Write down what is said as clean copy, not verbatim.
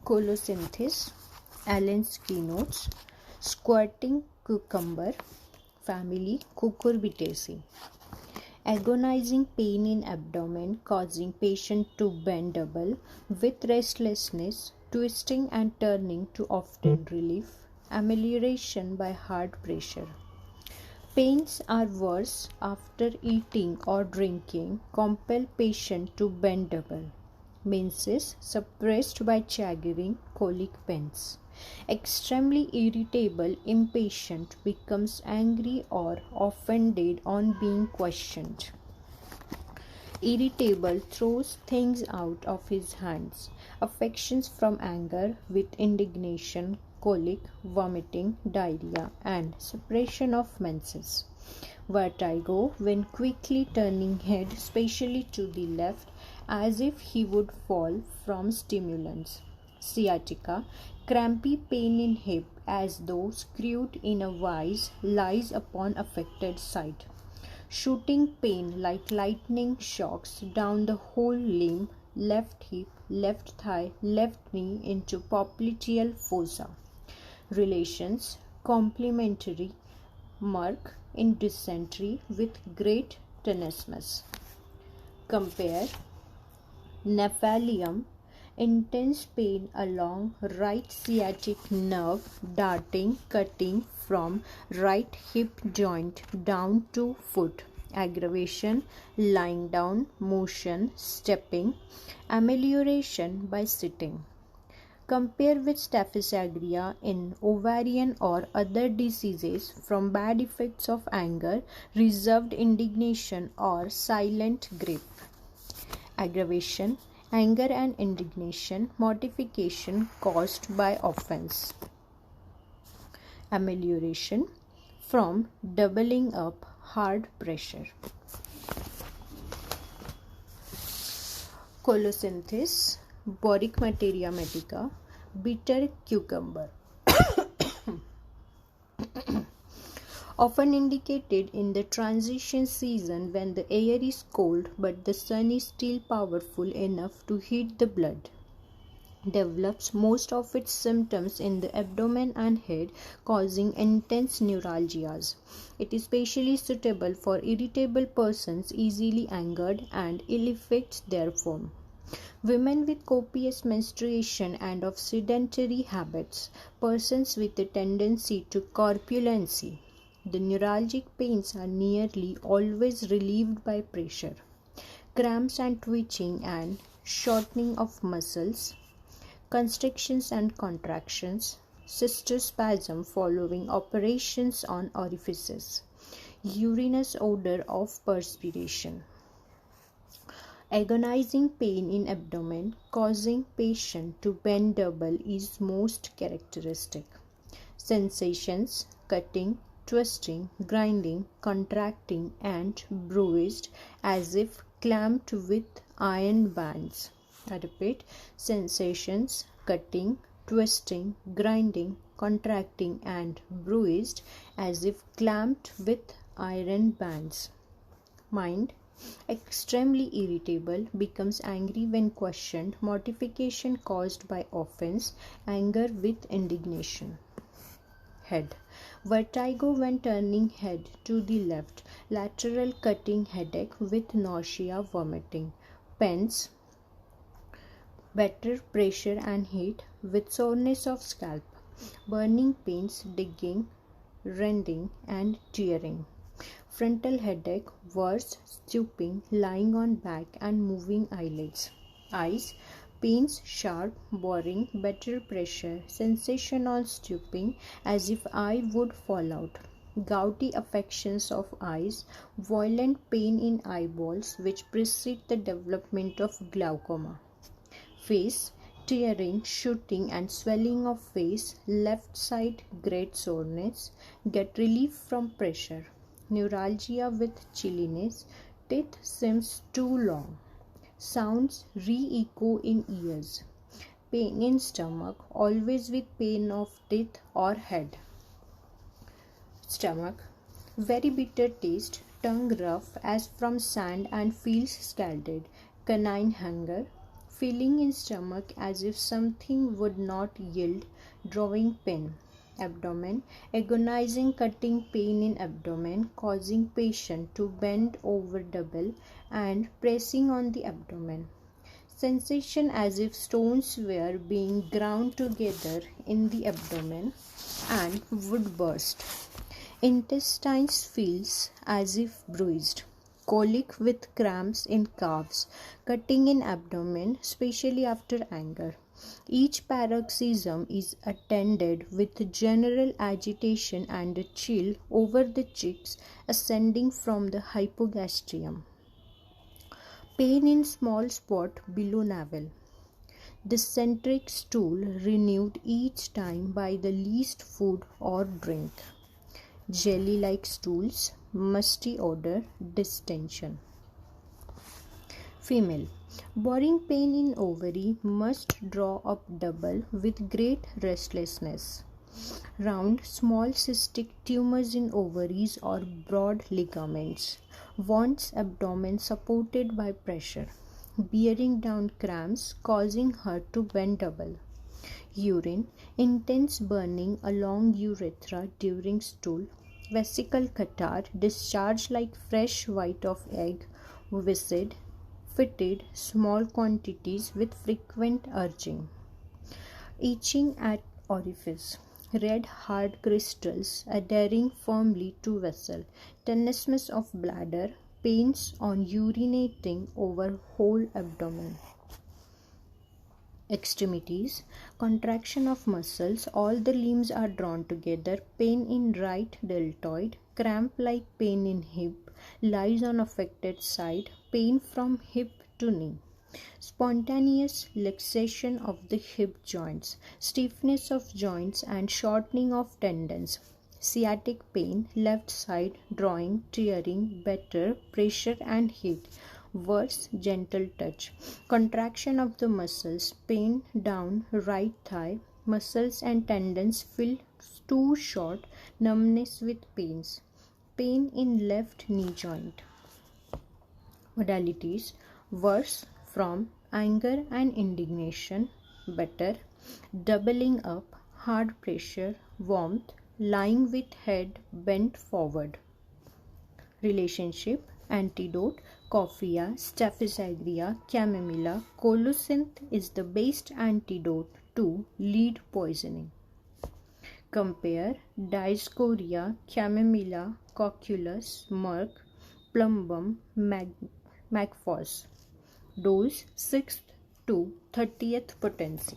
Colosynthis, Allen's keynotes, squatting cucumber, family Cucurbitaceae. Agonizing pain in abdomen causing patient to bend double with restlessness, twisting and turning to often relief, amelioration by hard pressure. Pains are worse after eating or drinking, compel patient to bend double. Menses suppressed by chaggering, colic pains. Extremely irritable, impatient, becomes angry or offended on being questioned. Irritable, throws things out of his hands. Affections from anger with indignation, colic, vomiting, diarrhea, and suppression of menses. Vertigo when quickly turning head, especially to the left, as if he would fall from stimulants. Sciatica, crampy pain in hip as though screwed in a vise, lies upon affected side. Shooting pain like lightning shocks down the whole limb, left hip, left thigh, left knee into popliteal fossa. Relations, complementary, mark in dysentery with great tenesmus. Compare nephralium, intense pain along right sciatic nerve, darting, cutting from right hip joint down to foot. Aggravation, lying down, motion, stepping, amelioration by sitting. Compare with staphysagria in ovarian or other diseases from bad effects of anger, reserved indignation, or silent grief. Aggravation, anger and indignation, mortification caused by offense. Amelioration, from doubling up, hard pressure. Colosynthis, Boric materia medica, bitter cucumber. Often indicated in the transition season when the air is cold but the sun is still powerful enough to heat the blood. Develops most of its symptoms in the abdomen and head, causing intense neuralgias. It is especially suitable for irritable persons, easily angered, and ill affects their form. Women with copious menstruation and of sedentary habits, persons with a tendency to corpulency. The neuralgic pains are nearly always relieved by pressure. Cramps and twitching and shortening of muscles, constrictions and contractions, cystospasm following operations on orifices, urinous odor of perspiration. Agonizing pain in abdomen causing patient to bend double is most characteristic. Sensations, cutting, twisting, grinding, contracting, and bruised as if clamped with iron bands. I repeat, sensations, cutting, twisting, grinding, contracting, and bruised as if clamped with iron bands. Mind, extremely irritable, becomes angry when questioned, mortification caused by offense, anger with indignation. Head, vertigo when turning head to the left, lateral cutting headache with nausea, vomiting. Pains, better pressure and heat with soreness of scalp, burning pains, digging, rending, and tearing. Frontal headache, worse, stooping, lying on back and moving eyelids. Eyes, pains, sharp, boring, better pressure, sensation on stooping as if eye would fall out. Gouty affections of eyes, violent pain in eyeballs which precede the development of glaucoma. Face, tearing, shooting and swelling of face, left side great soreness, get relief from pressure. Neuralgia with chilliness, teeth seems too long. Sounds re-echo in ears. Pain in stomach, always with pain of teeth or head. Stomach, very bitter taste, tongue rough as from sand and feels scalded. Canine hunger, feeling in stomach as if something would not yield, drawing pain. Abdomen, agonizing cutting pain in abdomen, causing patient to bend over double and pressing on the abdomen. Sensation as if stones were being ground together in the abdomen and would burst. Intestines feels as if bruised. Colic with cramps in calves, cutting in abdomen, especially after anger. Each paroxysm is attended with general agitation and a chill over the cheeks ascending from the hypogastrium. Pain in small spot below navel. Dysenteric stool renewed each time by the least food or drink. Jelly-like stools, musty odor, distension. Female. Boring pain in ovary must draw up double with great restlessness. Round, small cystic tumors in ovaries or broad ligaments. Wants abdomen supported by pressure. Bearing down cramps causing her to bend double. Urine, intense burning along urethra during stool. Vesical catarrh, discharge like fresh white of egg. Viscid, fetid, small quantities with frequent urging. Itching at orifice. Red hard crystals adhering firmly to vessel. Tenesmus of bladder. Pains on urinating over whole abdomen. Extremities. Contraction of muscles. All the limbs are drawn together. Pain in right deltoid. Cramp like pain in hip. Lies on affected side. Pain from hip to knee. Spontaneous luxation of the hip joints, stiffness of joints and shortening of tendons. Sciatic pain, left side, drawing, tearing, better, pressure and heat. Worse, gentle touch. Contraction of the muscles, pain down right thigh, muscles and tendons feel too short, numbness with pains. Pain in left knee joint. Modalities. Worse, from anger and indignation, better, doubling up, hard pressure, warmth, lying with head bent forward. Relationship. Antidote. Coffea, Staphysagria, Chamomilla. Colocynth is the best antidote to lead poisoning. Compare Dioscorea, Chamomilla, Cocculus, Merck, Plumbum, Magphos. Dose 6th to 30th potency.